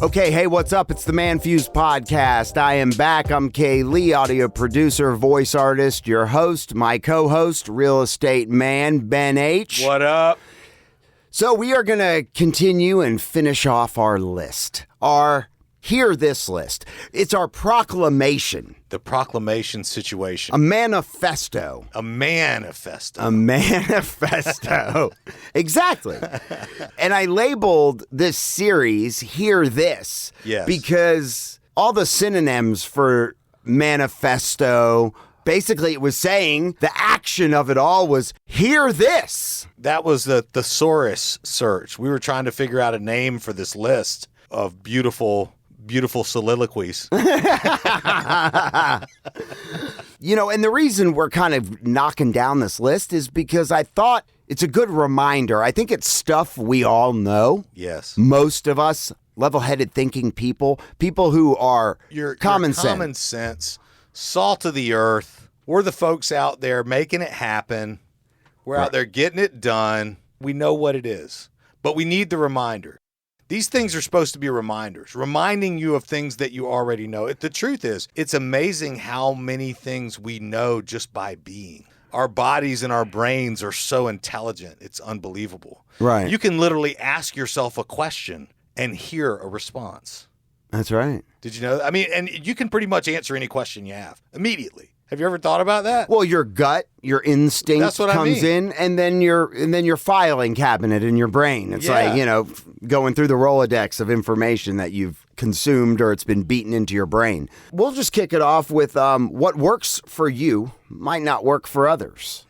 Okay, hey, what's up? It's the ManFUzed Podcast. I am back. I'm Kay Lee, audio producer, voice artist, your host, my co-host, real estate man, Ben H. What up? So we are going to continue and finish off our list. Hear this list. It's our proclamation. The proclamation situation. A manifesto. A manifesto. A manifesto. Exactly. And I labeled this series, Hear This. Yes. Because all the synonyms for manifesto, basically it was saying the action of it all was, hear this. That was the thesaurus search. We were trying to figure out a name for this list of beautiful soliloquies. You know, and the reason we're kind of knocking down this list is because I thought it's a good reminder. I think it's stuff we all know. Yes. Most of us, level-headed thinking people who are common sense, salt of the earth. We're the folks out there making it happen. We're out there getting it done. We know what it is, but we need the reminder. These things are supposed to be reminders, reminding you of things that you already know. The truth is, it's amazing how many things we know just by being. Our bodies and our brains are so intelligent. It's unbelievable. Right. You can literally ask yourself a question and hear a response. That's right. Did you know that? I mean, and you can pretty much answer any question you have immediately. Have you ever thought about that? Well, your gut, your instinct comes in, and then your filing cabinet in your brain. It's like, you know, going through the Rolodex of information that you've consumed or it's been beaten into your brain. We'll just kick it off with what works for you might not work for others.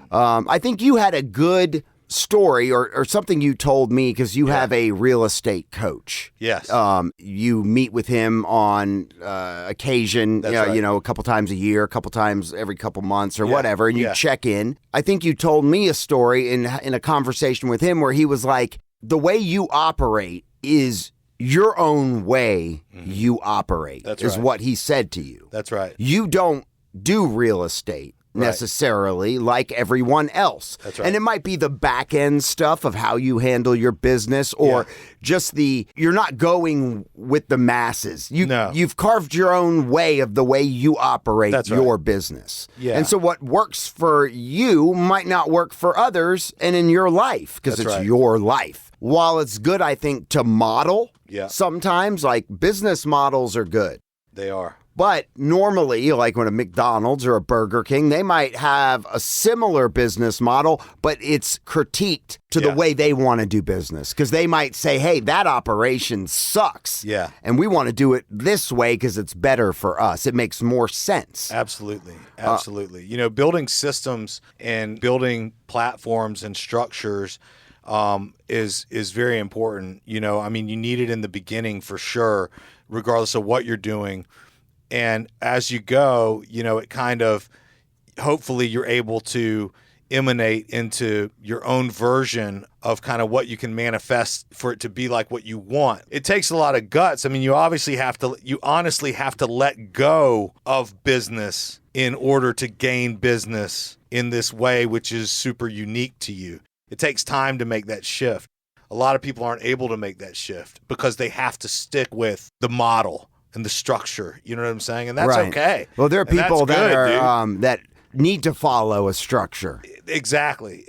I think you had a good story or something you told me because you have a real estate coach. Yes. You meet with him on occasion, That's you know, a couple times a year, a couple times every couple months or whatever, and you check in. I think you told me a story in a conversation with him where he was like, the way you operate is your own way you operate. That's is right. what he said to you. That's right. You don't do real estate necessarily like everyone else. That's right. And it might be the back end stuff of how you handle your business or just you're not going with the masses. You've carved your own way of the way you operate your business. Yeah. And so what works for you might not work for others and in your life because it's your life. While it's good, I think, to model sometimes, like business models are good. They are. But normally, like when a McDonald's or a Burger King, they might have a similar business model, but it's critiqued to the way they want to do business. Because they might say, hey, that operation sucks. Yeah. And we want to do it this way because it's better for us. It makes more sense. Absolutely. Absolutely. You know, building systems and building platforms and structures is very important. You know, I mean, you need it in the beginning for sure, regardless of what you're doing. And as you go, you know, it kind of, hopefully you're able to emanate into your own version of kind of what you can manifest for it to be like what you want. It takes a lot of guts. I mean, you honestly have to let go of business in order to gain business in this way, which is super unique to you. It takes time to make that shift. A lot of people aren't able to make that shift because they have to stick with the model and the structure, you know what I'm saying? And that's okay. Well, there are people that need to follow a structure. Exactly.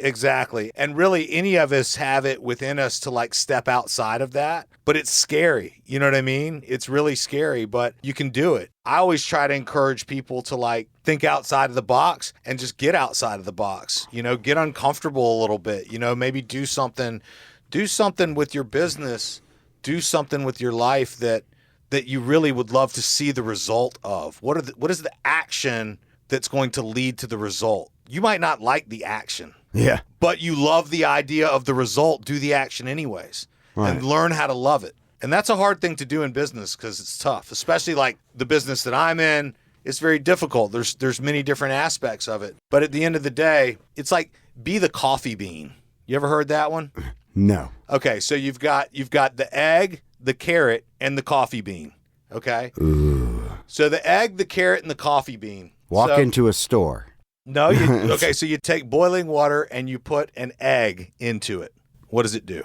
And really, any of us have it within us to like step outside of that, but it's scary. You know what I mean? It's really scary, but you can do it. I always try to encourage people to like think outside of the box and just get outside of the box, you know, get uncomfortable a little bit, you know, maybe do something with your business, do something with your life that you really would love to see the result of. What is the action that's going to lead to the result? You might not like the action. Yeah. But you love the idea of the result. Do the action anyways. Right. And learn how to love it. And that's a hard thing to do in business because it's tough, especially like the business that I'm in. It's very difficult. There's many different aspects of it. But at the end of the day, it's like be the coffee bean. You ever heard that one? No. Okay, so you've got the egg, the carrot, and the coffee bean. Okay? Ooh. So the egg, the carrot, and the coffee bean. Walk into a store. No, okay, so you take boiling water and you put an egg into it. What does it do?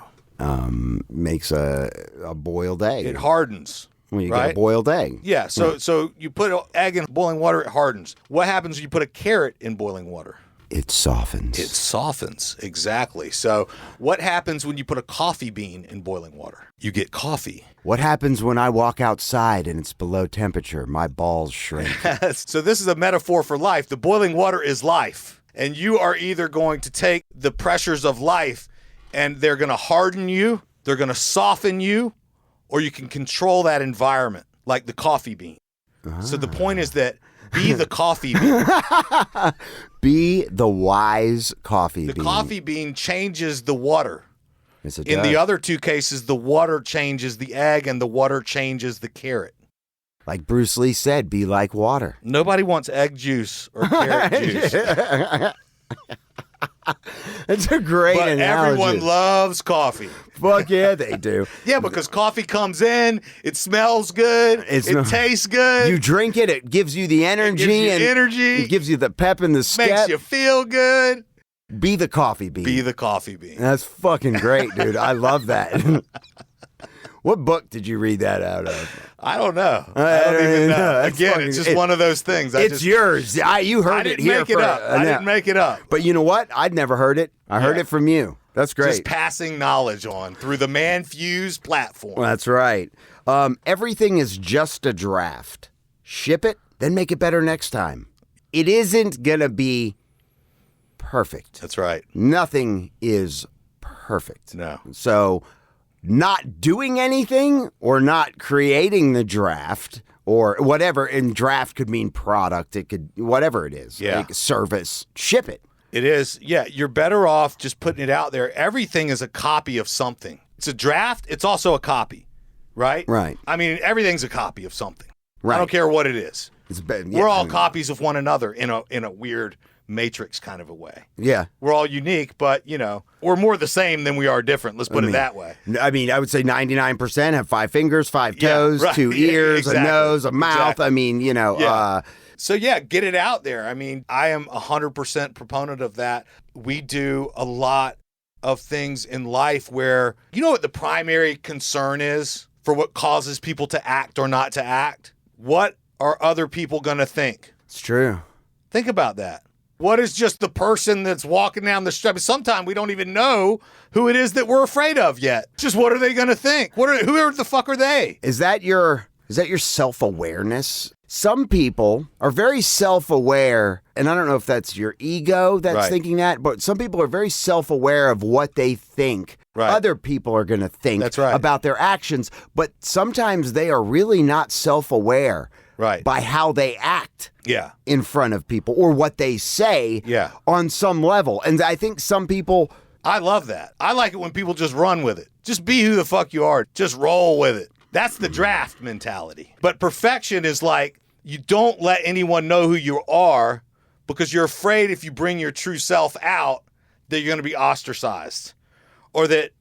makes a boiled egg. It hardens. When you right? get a boiled egg. Yeah, so you put an egg in boiling water, it hardens. What happens when you put a carrot in boiling water? It softens. It softens, exactly. So what happens when you put a coffee bean in boiling water? You get coffee. What happens when I walk outside and it's below temperature? My balls shrink. So this is a metaphor for life. The boiling water is life. And you are either going to take the pressures of life and they're going to harden you, they're going to soften you, or you can control that environment like the coffee bean. So the point is that be the coffee bean. Be the wise coffee bean. The coffee bean changes the water. Yes, it In does. the other two cases, the water changes the egg and the water changes the carrot. Like Bruce Lee said, be like water. Nobody wants egg juice or carrot juice. It's a great But analogy. everyone loves coffee. Fuck yeah, they do. Yeah, because coffee comes in, it smells good, it tastes good. You drink it, it gives you the energy. Energy. It gives you the pep and the step. Makes you feel good. Be the coffee bean. Be the coffee bean. That's fucking great, dude. I love that. What book did you read that out of? I don't know. I don't even know. Again, it's just one of those things. It's yours. You heard it here. I didn't make it up. But you know what? I'd never heard it. I heard it from you. That's great. Just passing knowledge on through the ManFUzed platform. That's right. Everything is just a draft. Ship it, then make it better next time. It isn't going to be perfect. That's right. Nothing is perfect. No. So not doing anything or not creating the draft or whatever, and draft could mean product, it could, whatever it is, like service, ship it. It is. Yeah, you're better off just putting it out there. Everything is a copy of something. It's a draft. It's also a copy, right? Right. I mean, everything's a copy of something. Right. I don't care what it is. Yeah, We're all copies of one another in a weird matrix kind of a way. Yeah. We're all unique, but, we're more the same than we are different. Let's put it that way. I would say 99% have 5 fingers, 5 toes, right. 2 ears, Exactly. a nose, a mouth. Exactly. So, get it out there. I mean, I am 100% proponent of that. We do a lot of things in life where, you know what the primary concern is for what causes people to act or not to act? What are other people going to think? It's true. Think about that. What is just the person that's walking down the street? Sometimes we don't even know who it is that we're afraid of yet. Just what are they going to think? Who the fuck are they? Is that your self-awareness? Some people are very self-aware, and I don't know if that's your ego that's thinking that, but some people are very self-aware of what they think other people are going to think about their actions, but sometimes they are really not self-aware by how they act in front of people or what they say on some level. And I think some people... I love that. I like it when people just run with it. Just be who the fuck you are. Just roll with it. That's the draft mentality. But perfection is like, you don't let anyone know who you are because you're afraid if you bring your true self out that you're going to be ostracized or that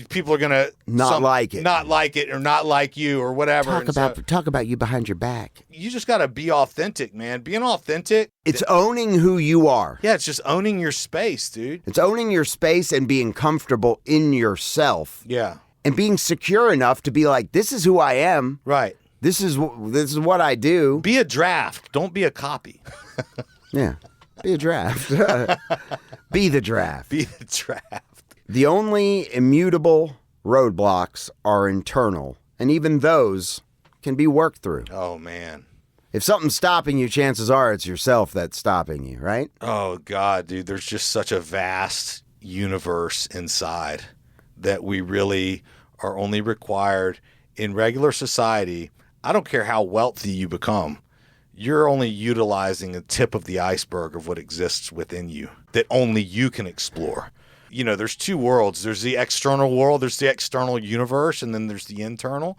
people are going to not like it or not like you or whatever. Talk about you behind your back. You just got to be authentic, man. Being authentic. It's owning who you are. Yeah, it's just owning your space, dude. It's owning your space and being comfortable in yourself. Yeah. And being secure enough to be like, this is who I am. Right. This is what I do. Be a draft. Don't be a copy. Yeah. Be a draft. Be the draft. Be the draft. The only immutable roadblocks are internal, and even those can be worked through. Oh, man. If something's stopping you, chances are it's yourself that's stopping you, right? Oh, God, dude. There's just such a vast universe inside that we really are only required in regular society. I don't care how wealthy you become. You're only utilizing a tip of the iceberg of what exists within you that only you can explore. There's 2 worlds. There's the external world, there's the external universe, and then there's the internal.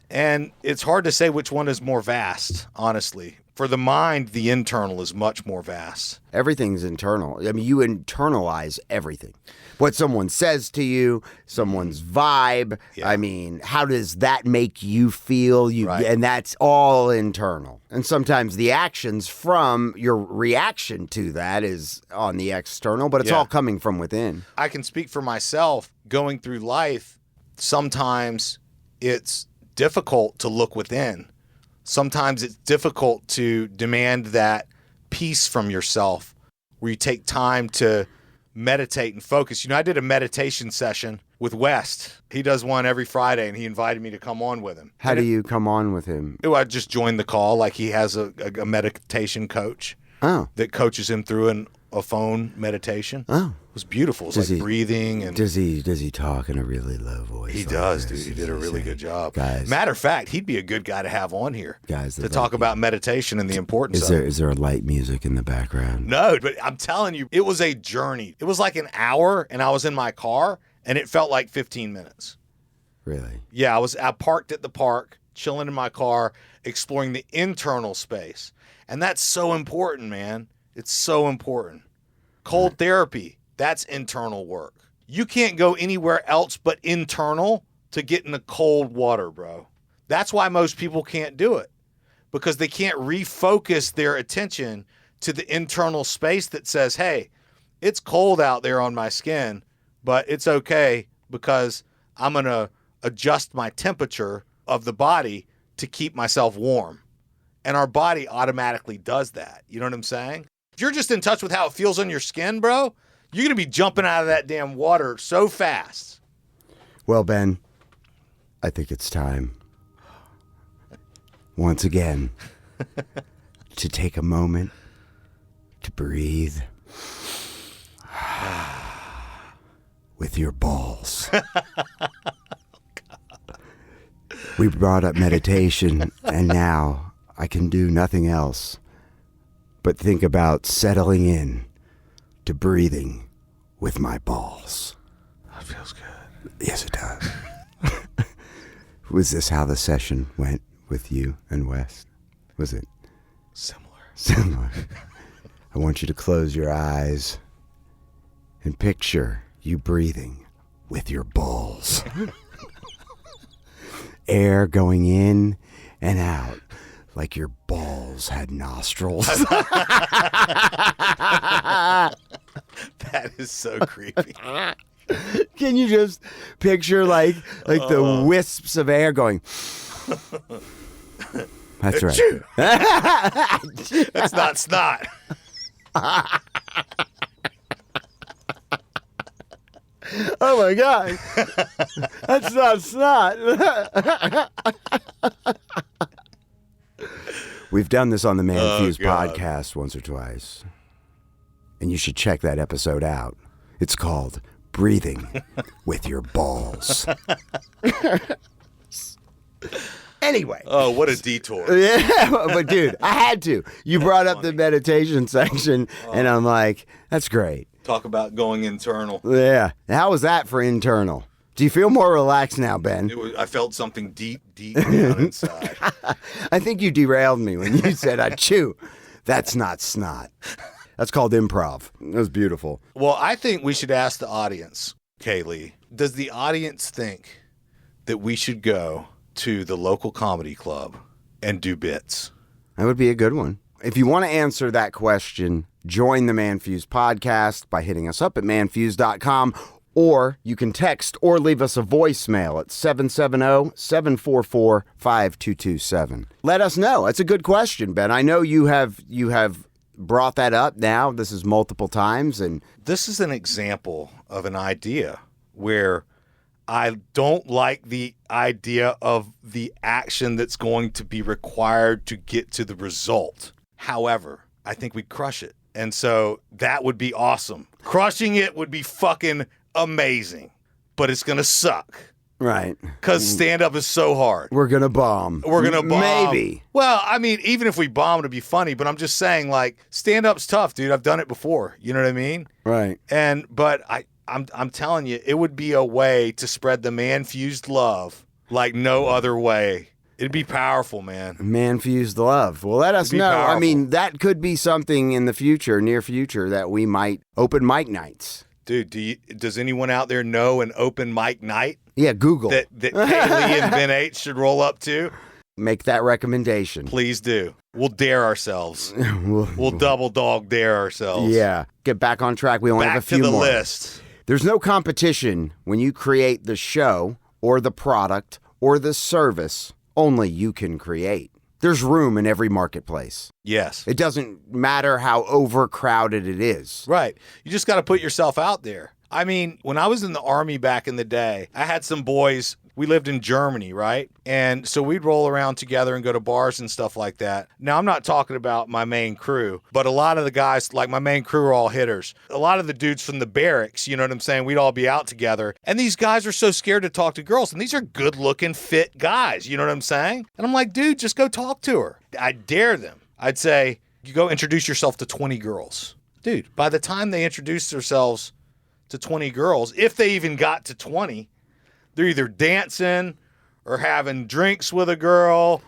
And it's hard to say which one is more vast, honestly. For the mind, the internal is much more vast. Everything's internal. I mean, you internalize everything. What someone says to you, someone's vibe. Yeah. I mean, how does that make you feel? And that's all internal. And sometimes the actions from your reaction to that is on the external, but it's all coming from within. I can speak for myself going through life. sometimes it's difficult to look within. Sometimes it's difficult to demand that peace from yourself where you take time to meditate and focus. I did a meditation session with West. He does one every Friday, and he invited me to come on with him. How do you come on with him? I just joined the call. Like, he has a meditation coach that coaches him through a phone meditation. Oh. It was beautiful. It's like breathing. And does he talk in a really low voice? He does, dude. He did a really good job. Guys. Matter of fact, he'd be a good guy to have on here. Guys, to talk about meditation and the importance of it. Is there a light music in the background? No, but I'm telling you, it was a journey. It was like an hour, and I was in my car, and it felt like 15 minutes. Really? Yeah, I parked at the park, chilling in my car, exploring the internal space. And that's so important, man. It's so important. Cold therapy, that's internal work. You can't go anywhere else but internal to get in the cold water, bro. That's why most people can't do it, because they can't refocus their attention to the internal space that says, hey, it's cold out there on my skin, but it's okay because I'm going to adjust my temperature of the body to keep myself warm. And our body automatically does that. You know what I'm saying? If you're just in touch with how it feels on your skin, bro, you're going to be jumping out of that damn water so fast. Well, Ben, I think it's time, once again, to take a moment to breathe with your balls. We brought up meditation, and now I can do nothing else but think about settling in to breathing with my balls. That feels good. Yes, it does. Was this how the session went with you and West? Was it? Similar. I want you to close your eyes and picture you breathing with your balls. Air going in and out like your balls had nostrils. That is so creepy. Can you just picture like the wisps of air going? That's right. That's not snot. Oh my God. That's not snot. We've done this on the ManFUzed Podcast once or twice. And you should check that episode out. It's called Breathing with Your Balls. Anyway. Oh, what a detour. Yeah, but dude, I had to. You brought up the meditation section, and I'm like, that's great. Talk about going internal. Yeah. How was that for internal? Do you feel more relaxed now, Ben? I felt something deep down inside. I think you derailed me when you said, achoo, that's not snot. That's called improv. It was beautiful. Well, I think we should ask the audience, Kaylee, does the audience think that we should go to the local comedy club and do bits? That would be a good one. If you want to answer that question, join the ManFUzed Podcast by hitting us up at manfused.com, or you can text or leave us a voicemail at 770-744-5227. Let us know. It's a good question, Ben. I know you have brought that up now. This is multiple times, and this is an example of an idea where I don't like the idea of the action that's going to be required to get to the result. However, I think we'd crush it. And so that would be awesome. Crushing it would be fucking amazing, but it's going to suck. Right. Because stand-up is so hard. We're going to bomb. We're going to bomb. Maybe. Well, I mean, even if we bomb, it'd be funny, but I'm just saying, like, stand-up's tough, dude. I've done it before. You know what I mean? Right. But I'm telling you, it would be a way to spread the ManFUzed love like no other way. It'd be powerful, man. ManFUzed love. Well, let us know. Powerful. I mean, that could be something in the future, near future, that we might open mic nights. Dude, does anyone out there know an open mic night? Yeah, Google. That Kaylee and Ben H should roll up to? Make that recommendation. Please do. We'll dare ourselves. We'll double dog dare ourselves. Yeah. Get back on track. We only have a few more. Back to the list. There's no competition when you create the show or the product or the service only you can create. There's room in every marketplace. Yes. It doesn't matter how overcrowded it is. Right. You just got to put yourself out there. I mean, when I was in the Army back in the day, I had some boys. We lived in Germany, right? And so we'd roll around together and go to bars and stuff like that. Now, I'm not talking about my main crew, but a lot of the guys, like my main crew, are all hitters. A lot of the dudes from the barracks, you know what I'm saying? We'd all be out together. And these guys are so scared to talk to girls. And these are good-looking, fit guys, you know what I'm saying? And I'm like, dude, just go talk to her. I dare them. I'd say, you go introduce yourself to 20 girls. Dude, by the time they introduce themselves to 20 girls, if they even got to 20, they're either dancing or having drinks with a girl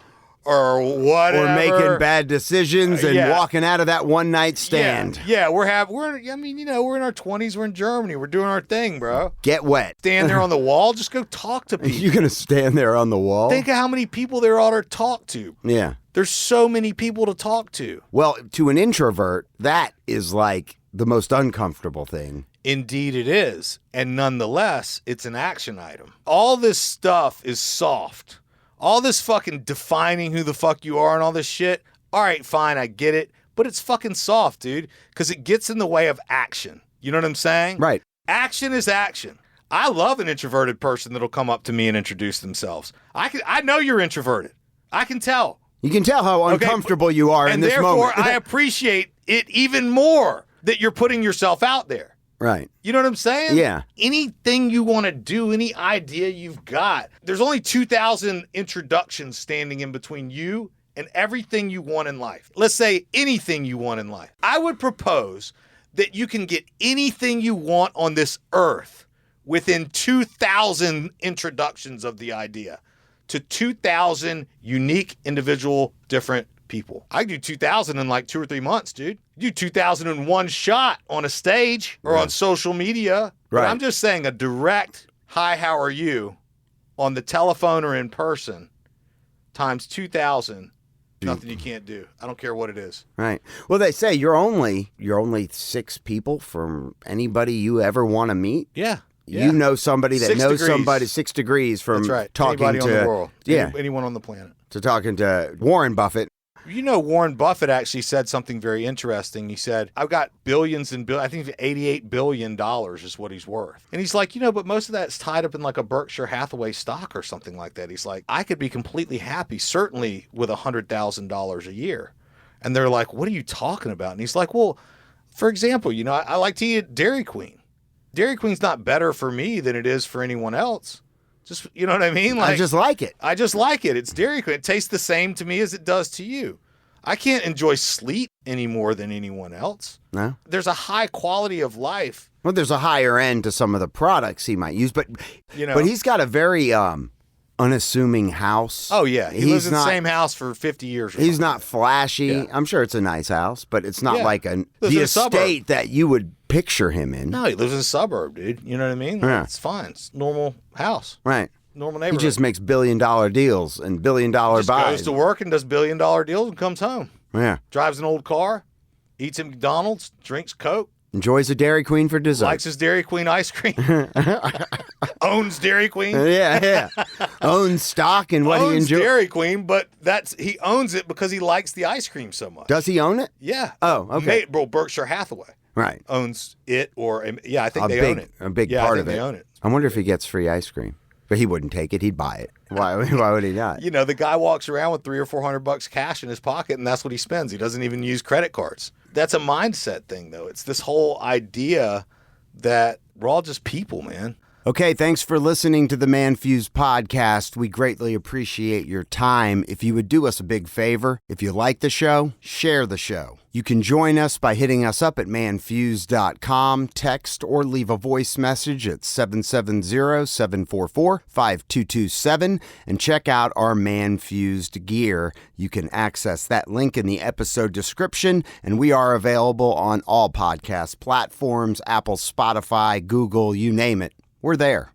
or whatever. Or making bad decisions and walking out of that one night stand. Yeah, we're in our 20s, we're in Germany, we're doing our thing, bro. Get wet. Stand there on the wall, just go talk to people. You're going to stand there on the wall? Think of how many people there are to talk to. Yeah. There's so many people to talk to. Well, to an introvert, that is like the most uncomfortable thing. Indeed it is. And nonetheless, it's an action item. All this stuff is soft. All this fucking defining who the fuck you are and all this shit. All right, fine, I get it. But it's fucking soft, dude, because it gets in the way of action. You know what I'm saying? Right. Action is action. I love an introverted person that'll come up to me and introduce themselves. I know you're introverted. I can tell. You can tell how uncomfortable you are in this moment. And therefore, I appreciate it even more that you're putting yourself out there. Right. You know what I'm saying? Yeah. Anything you want to do, any idea you've got, there's only 2,000 introductions standing in between you and everything you want in life. Let's say anything you want in life. I would propose that you can get anything you want on this earth within 2,000 introductions of the idea to 2,000 unique, individual, different people. I do 2,000 in like 2 or 3 months, dude. You do 2,000 in one shot on a stage or on social media. Right. But I'm just saying a direct, hi, how are you, on the telephone or in person, times 2,000, nothing you can't do. I don't care what it is. Right. Well, they say you're only 6 people from anybody you ever want to meet. Yeah. You know somebody that knows 6 degrees. Somebody 6 degrees from That's right. talking Anybody to on the world. Yeah. Anyone on the planet. To talking to Warren Buffett. You know, Warren Buffett actually said something very interesting. He said, I've got billions and I think $88 billion is what he's worth. And he's like, but most of that's tied up in like a Berkshire Hathaway stock or something like that. He's like, I could be completely happy, certainly with $100,000 a year. And they're like, what are you talking about? And he's like, well, for example, I like to eat at Dairy Queen. Dairy Queen's not better for me than it is for anyone else. Just, you know what I mean? I just like it. I just like it. It's Dairy Queen. It tastes the same to me as it does to you. I can't enjoy sleep any more than anyone else. No. There's a high quality of life. Well, there's a higher end to some of the products he might use, but he's got a very unassuming house. Oh, yeah. He lives in the same house for 50 years. He's not flashy. Yeah. I'm sure it's a nice house, but it's not like the estate that you would picture him in. No, he lives in a suburb, dude. You know what I mean? Yeah. It's fine. It's a normal house. Right. Normal neighborhood. He just makes $1 billion deals and $1 billion buys. Goes to work and does $1 billion deals and comes home. Yeah. Drives an old car, eats at McDonald's, drinks Coke. Enjoys a Dairy Queen for dessert. Likes his Dairy Queen ice cream. Owns Dairy Queen. Yeah. Owns stock and what he enjoys. Owns Dairy Queen, but he owns it because he likes the ice cream so much. Does he own it? Yeah. Oh, okay. Berkshire Hathaway. Right. Owns it I think they own it. A big part of it. They own it. I wonder if he gets free ice cream. But he wouldn't take it. He'd buy it. Why would he not? The guy walks around with $300 or $400 cash in his pocket, and that's what he spends. He doesn't even use credit cards. That's a mindset thing, though. It's this whole idea that we're all just people, man. Okay, thanks for listening to the ManFUzed Podcast. We greatly appreciate your time. If you would do us a big favor, if you like the show, share the show. You can join us by hitting us up at manfused.com, text or leave a voice message at 770-744-5227, and check out our ManFUzed Gear. You can access that link in the episode description, and we are available on all podcast platforms, Apple, Spotify, Google, you name it. We're there.